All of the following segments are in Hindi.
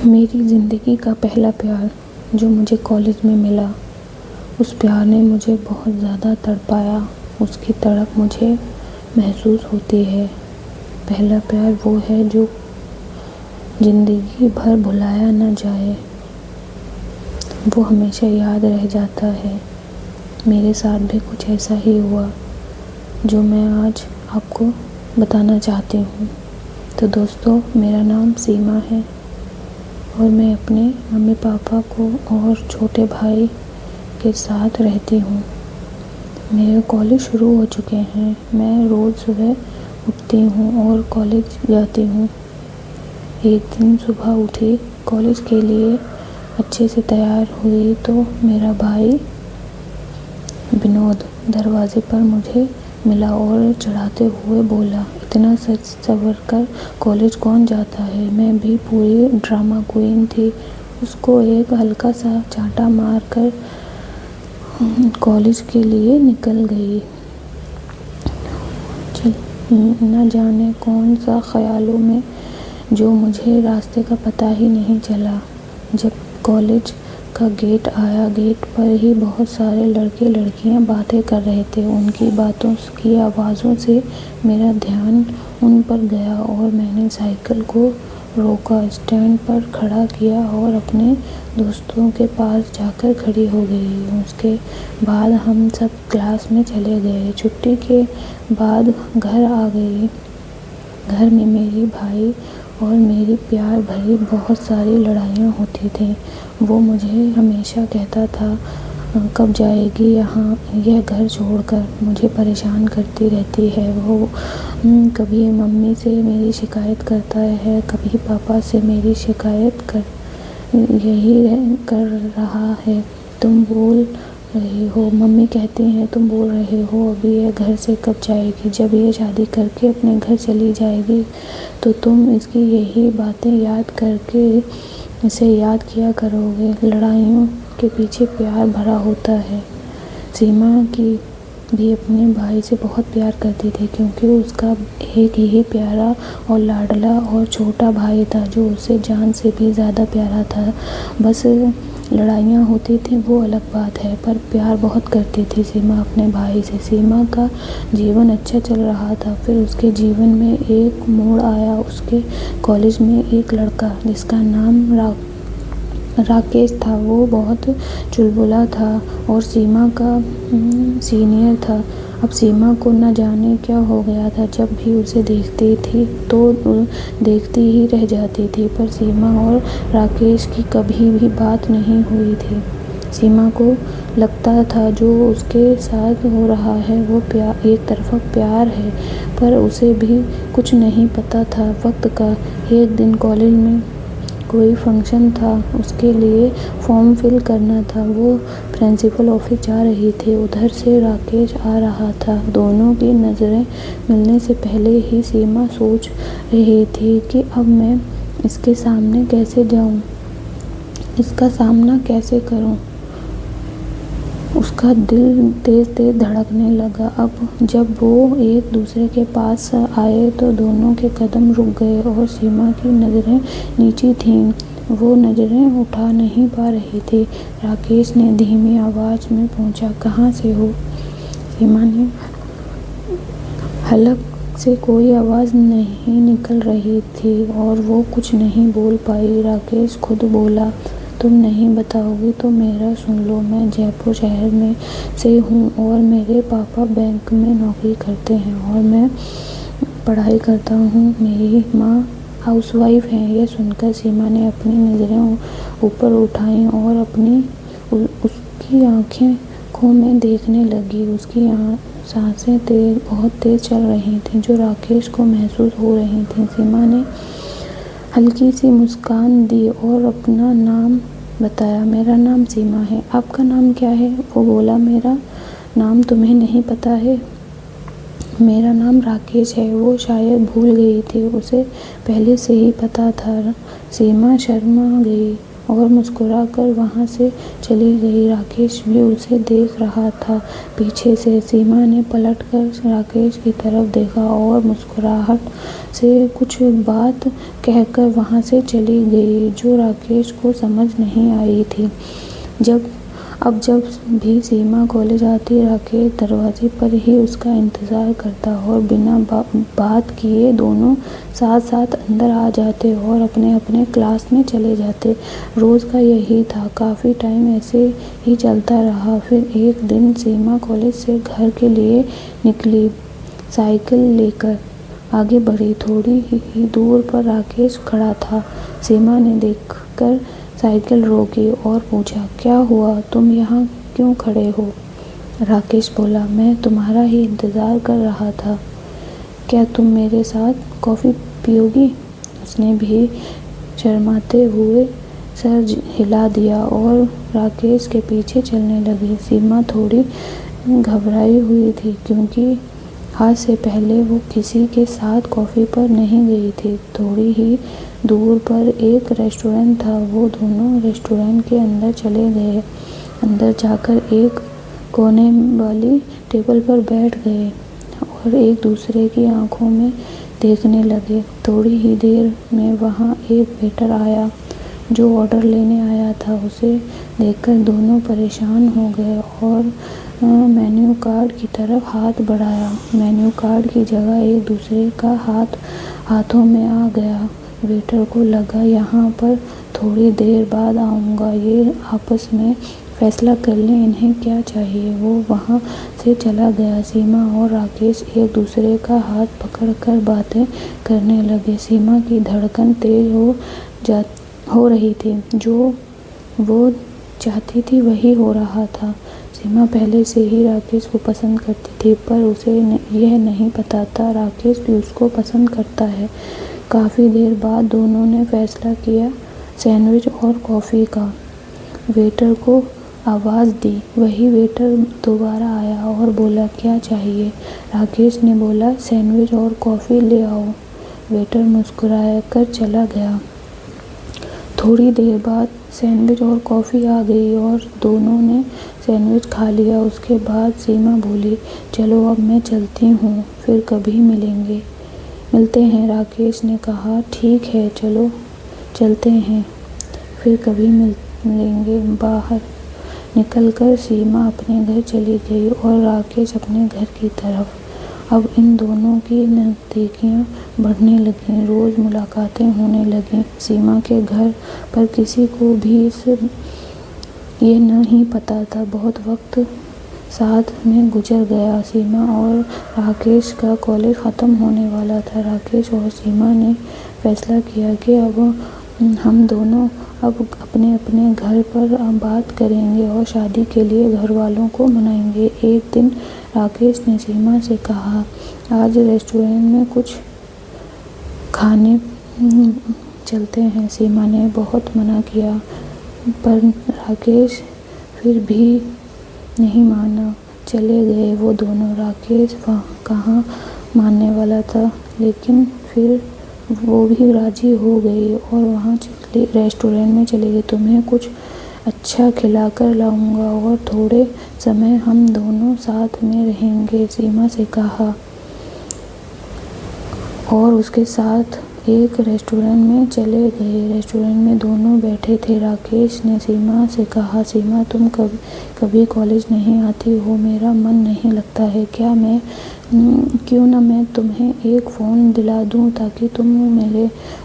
मेरी ज़िंदगी का पहला प्यार जो मुझे कॉलेज में मिला, उस प्यार ने मुझे बहुत ज़्यादा तड़पाया। उसकी तड़प मुझे महसूस होती है। पहला प्यार वो है जो ज़िंदगी भर भुलाया न जाए, वो हमेशा याद रह जाता है। मेरे साथ भी कुछ ऐसा ही हुआ जो मैं आज आपको बताना चाहती हूँ। तो दोस्तों, मेरा नाम सीमा है और मैं अपने मम्मी पापा को और छोटे भाई के साथ रहती हूँ। मेरे कॉलेज शुरू हो चुके हैं। मैं रोज़ सुबह उठती हूँ और कॉलेज जाती हूँ। एक दिन सुबह उठी, कॉलेज के लिए अच्छे से तैयार हुई तो मेरा भाई विनोद दरवाजे पर मुझे मिला और चढ़ाते हुए बोला, इतना सज संवर कर कॉलेज कौन जाता है। मैं भी पूरी ड्रामा क्वीन थी। उसको एक हल्का सा चांटा मार कर कॉलेज के लिए निकल गई। न जाने कौन सा ख्यालों में जो मुझे रास्ते का पता ही नहीं चला। जब कॉलेज का गेट आया, गेट पर ही बहुत सारे लड़के लड़कियां बातें कर रहे थे। उनकी बातों की आवाज़ों से मेरा ध्यान उन पर गया और मैंने साइकिल को रोका, स्टैंड पर खड़ा किया और अपने दोस्तों के पास जाकर खड़ी हो गई। उसके बाद हम सब क्लास में चले गए। छुट्टी के बाद घर आ गई। घर में मेरे भाई और मेरी प्यार भरी बहुत सारी लड़ाइयाँ होती थी। वो मुझे हमेशा कहता था, कब जाएगी यहाँ, यह घर छोड़कर। मुझे परेशान करती रहती है वो। कभी मम्मी से मेरी शिकायत करता है, कभी पापा से मेरी शिकायत कर रहा है। तुम बोल रही हो, मम्मी कहती हैं तुम बोल रहे हो, अभी ये घर से कब जाएगी। जब ये शादी करके अपने घर चली जाएगी तो तुम इसकी यही बातें याद करके इसे याद किया करोगे। लड़ाइयों के पीछे प्यार भरा होता है। सीमा की भी अपने भाई से बहुत प्यार करती थी क्योंकि उसका एक ही प्यारा और लाडला और छोटा भाई था जो उसे जान से भी ज़्यादा प्यारा था। बस लड़ाइयाँ होती थी वो अलग बात है, पर प्यार बहुत करती थी सीमा अपने भाई से। सीमा का जीवन अच्छा चल रहा था, फिर उसके जीवन में एक मोड़ आया। उसके कॉलेज में एक लड़का जिसका नाम राकेश था, वो बहुत चुलबुला था और सीमा का सीनियर था। अब सीमा को न जाने क्या हो गया था, जब भी उसे देखती थी तो देखती ही रह जाती थी। पर सीमा और राकेश की कभी भी बात नहीं हुई थी। सीमा को लगता था जो उसके साथ हो रहा है वो प्यार, एक तरफा प्यार है, पर उसे भी कुछ नहीं पता था वक्त का। एक दिन कॉलेज में कोई फंक्शन था, उसके लिए फॉर्म फिल करना था। वो प्रिंसिपल ऑफिस जा रही थी, उधर से राकेश आ रहा था। दोनों की नज़रें मिलने से पहले ही सीमा सोच रही थी कि अब मैं इसके सामने कैसे जाऊं, इसका सामना कैसे करूं। उसका दिल तेज़ तेज़ धड़कने लगा। अब जब वो एक दूसरे के पास आए तो दोनों के कदम रुक गए और सीमा की नज़रें नीची थीं। वो नज़रें उठा नहीं पा रही थी। राकेश ने धीमी आवाज़ में पूछा, कहाँ से हो। सीमा ने हलक से कोई आवाज़ नहीं निकल रही थी और वो कुछ नहीं बोल पाई। राकेश खुद बोला, तुम नहीं बताओगी तो मेरा सुन लो, मैं जयपुर शहर में से हूँ और मेरे पापा बैंक में नौकरी करते हैं और मैं पढ़ाई करता हूँ। मेरी माँ हाउसवाइफ हैं। यह सुनकर सीमा ने अपनी नज़रें ऊपर उठाई और उसकी आँखों में देखने लगी। उसकी सांसें बहुत तेज़ चल रही थीं जो राकेश को महसूस हो रही थीं। सीमा ने हल्की सी मुस्कान दी और अपना नाम बताया, मेरा नाम सीमा है, आपका नाम क्या है। वो बोला, मेरा नाम तुम्हें नहीं पता है, मेरा नाम राकेश है। वो शायद भूल गई थी, उसे पहले से ही पता था। सीमा शर्मा गई और मुस्कुराकर वहाँ से चली गई। राकेश भी उसे देख रहा था पीछे से। सीमा ने पलटकर राकेश की तरफ देखा और मुस्कुराहट से कुछ बात कहकर वहाँ से चली गई जो राकेश को समझ नहीं आई थी। जब भी सीमा कॉलेज आती, राकेश दरवाजे पर ही उसका इंतज़ार करता और बिना बात किए दोनों साथ साथ अंदर आ जाते और अपने अपने क्लास में चले जाते। रोज़ का यही था। काफ़ी टाइम ऐसे ही चलता रहा। फिर एक दिन सीमा कॉलेज से घर के लिए निकली, साइकिल लेकर आगे बढ़ी। थोड़ी ही दूर पर राकेश खड़ा था। सीमा ने देखकर साइकिल रोकी और पूछा, क्या हुआ, तुम यहाँ क्यों खड़े हो? राकेश बोला, मैं तुम्हारा ही इंतज़ार कर रहा था। क्या तुम मेरे साथ कॉफ़ी पियोगी? उसने भी शर्माते हुए सर हिला दिया और राकेश के पीछे चलने लगी। सीमा थोड़ी घबराई हुई थी क्योंकि आज से पहले वो किसी के साथ कॉफ़ी पर नहीं गई थी। थोड़ी ही दूर पर एक रेस्टोरेंट था। वो दोनों रेस्टोरेंट के अंदर चले गए। अंदर जाकर एक कोने वाली टेबल पर बैठ गए और एक दूसरे की आंखों में देखने लगे। थोड़ी ही देर में वहाँ एक वेटर आया जो ऑर्डर लेने आया था। उसे देखकर दोनों परेशान हो गए और मेन्यू कार्ड की तरफ हाथ बढ़ाया। मेन्यू कार्ड की जगह एक दूसरे का हाथों में आ गया। वेटर को लगा यहाँ पर थोड़ी देर बाद आऊँगा, ये आपस में फैसला कर लें इन्हें क्या चाहिए। वो वहाँ से चला गया। सीमा और राकेश एक दूसरे का हाथ पकड़कर बातें करने लगे। सीमा की धड़कन तेज हो रही थी। जो वो चाहती थी वही हो रहा था। सीमा पहले से ही राकेश को पसंद करती थी, पर उसे यह नहीं पता था राकेश भी उसको पसंद करता है। काफ़ी देर बाद दोनों ने फैसला किया सैंडविच और कॉफ़ी का। वेटर को आवाज़ दी। वही वेटर दोबारा आया और बोला, क्या चाहिए? राकेश ने बोला, सैंडविच और कॉफ़ी ले आओ। वेटर मुस्कुरा कर चला गया। थोड़ी देर बाद सैंडविच और कॉफ़ी आ गई और दोनों ने सैंडविच खा लिया। उसके बाद सीमा बोली, चलो अब मैं चलती हूँ, फिर कभी मिलते हैं। राकेश ने कहा, ठीक है, चलो चलते हैं, फिर कभी मिलेंगे। बाहर निकलकर सीमा अपने घर चली गई और राकेश अपने घर की तरफ। अब इन दोनों की नज़दीकियाँ बढ़ने लगीं। रोज़ मुलाकातें होने लगीं। सीमा के घर पर किसी को भी ये नहीं पता था। बहुत वक्त साथ में गुजर गया। सीमा और राकेश का कॉलेज ख़त्म होने वाला था। राकेश और सीमा ने फैसला किया कि अब हम दोनों अब अपने अपने घर पर बात करेंगे और शादी के लिए घर वालों को मनाएंगे। एक दिन राकेश ने सीमा से कहा, आज रेस्टोरेंट में कुछ खाने चलते हैं। सीमा ने बहुत मना किया, पर राकेश फिर भी नहीं माना। चले गए वो दोनों। राकेश कहाँ मानने वाला था, लेकिन फिर वो भी राजी हो गई और वहाँ रेस्टोरेंट में चले गए। तुम्हें कुछ अच्छा खिलाकर लाऊंगा और थोड़े समय हम दोनों साथ में रहेंगे, सीमा से कहा और उसके साथ एक रेस्टोरेंट में चले गए। रेस्टोरेंट में दोनों बैठे थे। राकेश ने सीमा से कहा, सीमा तुम कभी कॉलेज नहीं आती हो, मेरा मन नहीं लगता है। क्यों ना मैं तुम्हें एक फ़ोन दिला दूं ताकि तुम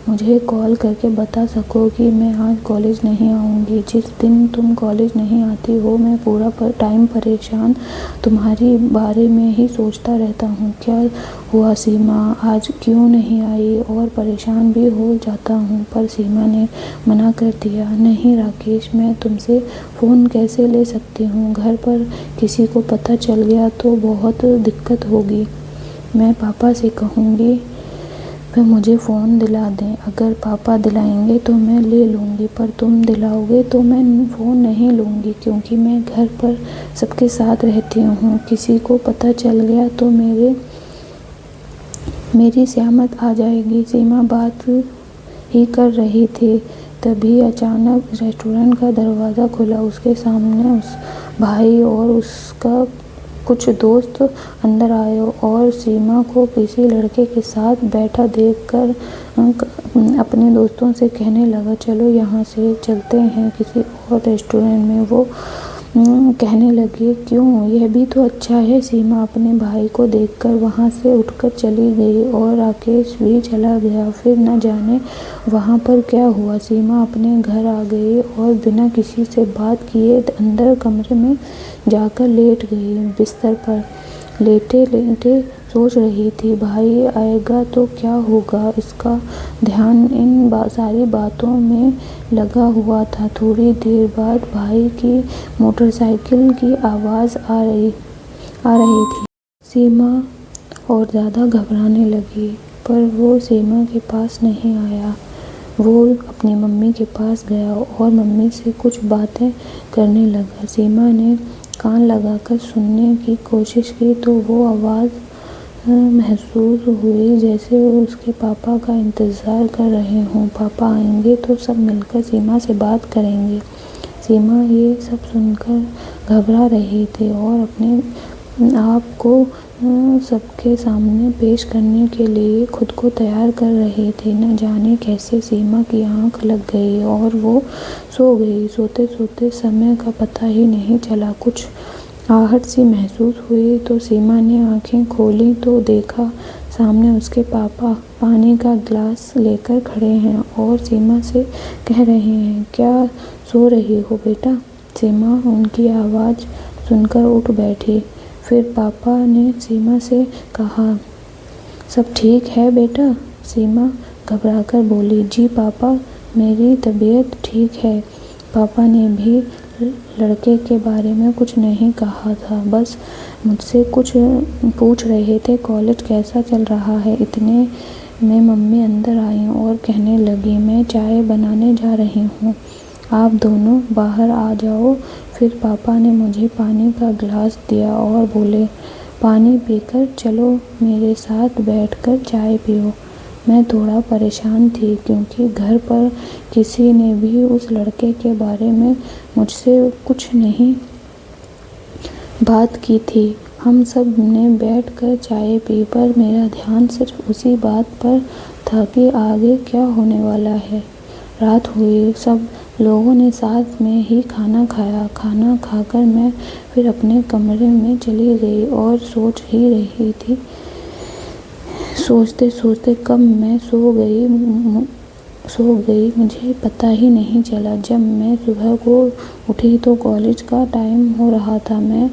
मुझे कॉल करके बता सको कि मैं आज कॉलेज नहीं आऊँगी। जिस दिन तुम कॉलेज नहीं आती हो मैं पूरा टाइम परेशान तुम्हारी बारे में ही सोचता रहता हूँ। क्या हुआ सीमा, आज क्यों नहीं आई? और परेशान भी हो जाता हूँ। पर सीमा ने मना कर दिया, नहीं राकेश, मैं तुमसे फ़ोन कैसे ले सकती हूँ? घर पर किसी को पता चल गया तो बहुत दिक्कत होगी। मैं पापा से कहूँगी वे मुझे फ़ोन दिला दें। अगर पापा दिलाएंगे तो मैं ले लूँगी, पर तुम दिलाओगे तो मैं फ़ोन नहीं लूँगी, क्योंकि मैं घर पर सबके साथ रहती हूँ। किसी को पता चल गया तो मेरी स्यामत आ जाएगी। सीमा बात ही कर रही थी तभी अचानक रेस्टोरेंट का दरवाज़ा खुला। उसके सामने उस भाई और उसका कुछ दोस्त अंदर आए और सीमा को किसी लड़के के साथ बैठा देखकर अपने दोस्तों से कहने लगा, चलो यहाँ से चलते हैं किसी और रेस्टोरेंट में। वो कहने लगे, क्यों, यह भी तो अच्छा है। सीमा अपने भाई को देखकर वहाँ से उठकर चली गई और राकेश भी चला गया। फिर न जाने वहाँ पर क्या हुआ। सीमा अपने घर आ गई और बिना किसी से बात किए अंदर कमरे में जाकर लेट गई। बिस्तर पर लेटे लेटे सोच रही थी, भाई आएगा तो क्या होगा। इसका ध्यान इन सारी बातों में लगा हुआ था। थोड़ी देर बाद भाई की मोटरसाइकिल की आवाज़ आ रही थी। सीमा और ज़्यादा घबराने लगी, पर वो सीमा के पास नहीं आया। वो अपनी मम्मी के पास गया और मम्मी से कुछ बातें करने लगा। सीमा ने कान लगाकर सुनने की कोशिश की तो वो आवाज़ महसूस हुई जैसे उसके पापा का इंतज़ार कर रहे हों। पापा आएंगे तो सब मिलकर सीमा से बात करेंगे। सीमा ये सब सुनकर घबरा रही थी और अपने आप को सबके सामने पेश करने के लिए खुद को तैयार कर रही थी। न जाने कैसे सीमा की आंख लग गई और वो सो गई। सोते सोते समय का पता ही नहीं चला। कुछ आहट सी महसूस हुई तो सीमा ने आंखें खोली तो देखा सामने उसके पापा पानी का गिलास लेकर खड़े हैं और सीमा से कह रहे हैं, क्या सो रही हो बेटा। सीमा उनकी आवाज़ सुनकर उठ बैठी। फिर पापा ने सीमा से कहा, सब ठीक है बेटा। सीमा घबराकर बोली, जी पापा, मेरी तबीयत ठीक है। पापा ने भी लड़के के बारे में कुछ नहीं कहा था, बस मुझसे कुछ पूछ रहे थे, कॉलेज कैसा चल रहा है। इतने में मम्मी अंदर आई और कहने लगी, मैं चाय बनाने जा रही हूँ, आप दोनों बाहर आ जाओ। फिर पापा ने मुझे पानी का गिलास दिया और बोले, पानी पीकर चलो मेरे साथ बैठकर चाय पियो। मैं थोड़ा परेशान थी क्योंकि घर पर किसी ने भी उस लड़के के बारे में मुझसे कुछ नहीं बात की थी। हम सब ने बैठकर चाय पी, पर मेरा ध्यान सिर्फ उसी बात पर था कि आगे क्या होने वाला है। रात हुई, सब लोगों ने साथ में ही खाना खाया। खाना खाकर मैं फिर अपने कमरे में चली गई और सोच ही रही थी। सोचते सोचते कब मैं सो गई मुझे पता ही नहीं चला। जब मैं सुबह को उठी तो कॉलेज का टाइम हो रहा था। मैं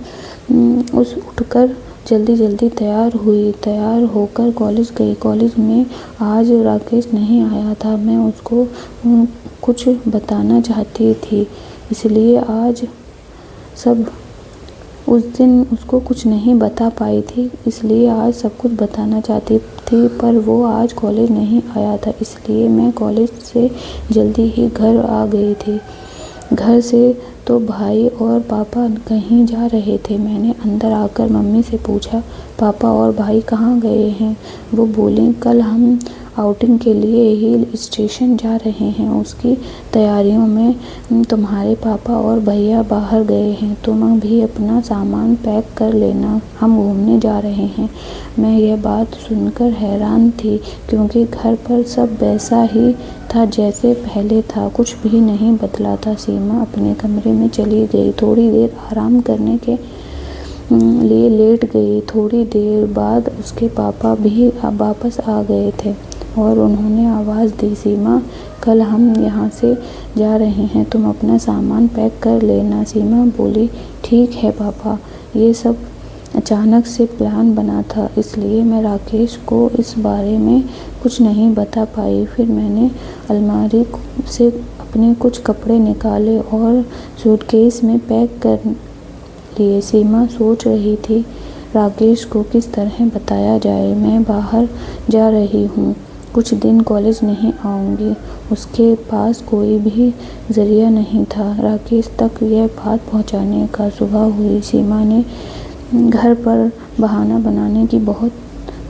उठकर जल्दी तैयार हुई। तैयार होकर कॉलेज गई। कॉलेज में आज राकेश नहीं आया था। मैं उसको कुछ बताना चाहती थी, इसलिए आज सब उस दिन उसको कुछ नहीं बता पाई थी, इसलिए आज सब कुछ बताना चाहती थी, पर वो आज कॉलेज नहीं आया था, इसलिए मैं कॉलेज से जल्दी ही घर आ गई थी। घर से तो भाई और पापा कहीं जा रहे थे। मैंने अंदर आकर मम्मी से पूछा, पापा और भाई कहाँ गए हैं। वो बोली, कल हम आउटिंग के लिए हिल स्टेशन जा रहे हैं, उसकी तैयारियों में तुम्हारे पापा और भैया बाहर गए हैं। तुम भी अपना सामान पैक कर लेना, हम घूमने जा रहे हैं। मैं यह बात सुनकर हैरान थी क्योंकि घर पर सब वैसा ही था जैसे पहले था, कुछ भी नहीं बदला था। सीमा अपने कमरे में चली गई। थोड़ी देर आराम करने के लिए लेट गई। थोड़ी देर बाद उसके पापा भी वापस आ गए थे और उन्होंने आवाज़ दी, सीमा कल हम यहाँ से जा रहे हैं, तुम अपना सामान पैक कर लेना। सीमा बोली, ठीक है पापा। ये सब अचानक से प्लान बना था, इसलिए मैं राकेश को इस बारे में कुछ नहीं बता पाई। फिर मैंने अलमारी से अपने कुछ कपड़े निकाले और सूटकेस में पैक कर लिए। सीमा सोच रही थी, राकेश को किस तरह बताया जाए। मैं बाहर जा रही हूँ, कुछ दिन कॉलेज नहीं आऊँगी। उसके पास कोई भी ज़रिया नहीं था राकेश तक यह बात पहुँचाने का। सुबह हुई। सीमा ने घर पर बहाना बनाने की बहुत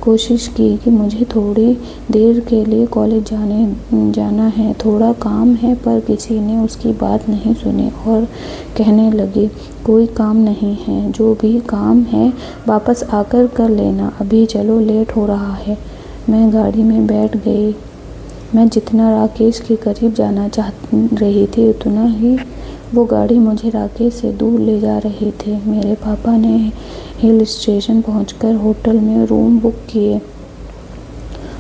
कोशिश की कि मुझे थोड़ी देर के लिए कॉलेज जाना है, थोड़ा काम है, पर किसी ने उसकी बात नहीं सुनी और कहने लगी, कोई काम नहीं है, जो भी काम है वापस आकर कर लेना, अभी चलो लेट हो रहा है। मैं गाड़ी में बैठ गई। मैं जितना राकेश के करीब जाना चाह रही थी उतना ही वो गाड़ी मुझे राकेश से दूर ले जा रही थी। मेरे पापा ने हिल स्टेशन पहुंचकर होटल में रूम बुक किए।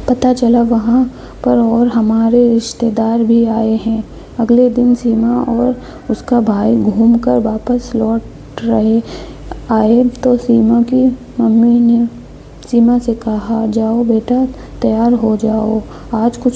पता चला वहां पर और हमारे रिश्तेदार भी आए हैं। अगले दिन सीमा और उसका भाई घूमकर वापस लौट आए तो सीमा की मम्मी ने सीमा से कहा, जाओ बेटा तैयार हो जाओ, आज कुछ